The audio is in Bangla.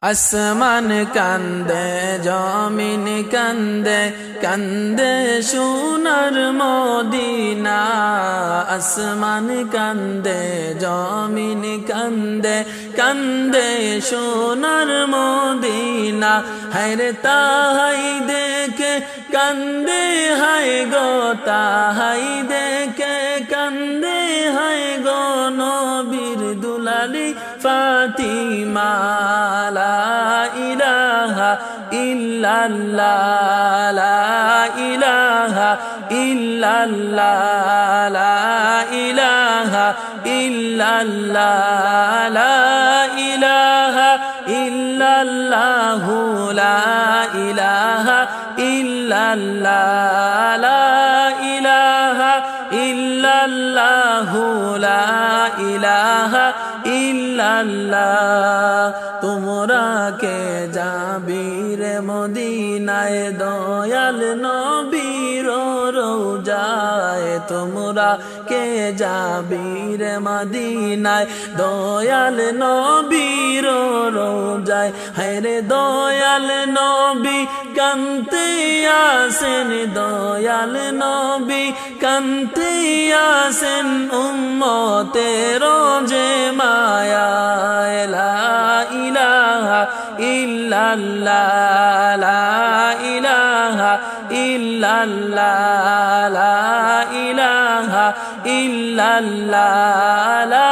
আসমান কান্দে জমিন কান্দে কান্দে সোনার মদিনা। আসমান কান্দে জমিন কান্দে কান্দে সোনার মদিনা। হায়রে তাহাই দেখে কান্দে হায় গো, তাহাই দেখে কান্দে হায় গো নবীর দুলালি ফাতিমা। লা ইলাহা ইল্লাল্লাহ, লা ইলাহা ইল্লাল্লাহ, লা ইলাহা ইল্লাল্লাহ, লা ইলাহা ইল্লাল্লাহ, লা ইলাহা ইল্লাল্লাহ, লা ইলাহা ইল্লাল্লাহ, লা ইলাহা ইল্লাল্লাহ। তোমরা কে যাবি রে মদিনায় দয়াল নবীর রওজায়। তোমরা কে যাবি রে মদিনায় দয়াল নবীর রওজায়। হায়রে দয়াল নবী কান্তে আসেন, দয়াল নবী কান্তে আসেন উম্মতের যে মায়া। লা ইলাহা ইল্লাল্লাহ, লা ইলাহা ইল্লাল্লাহ, লা ইলাহা ইল্লাল্লাহ, লা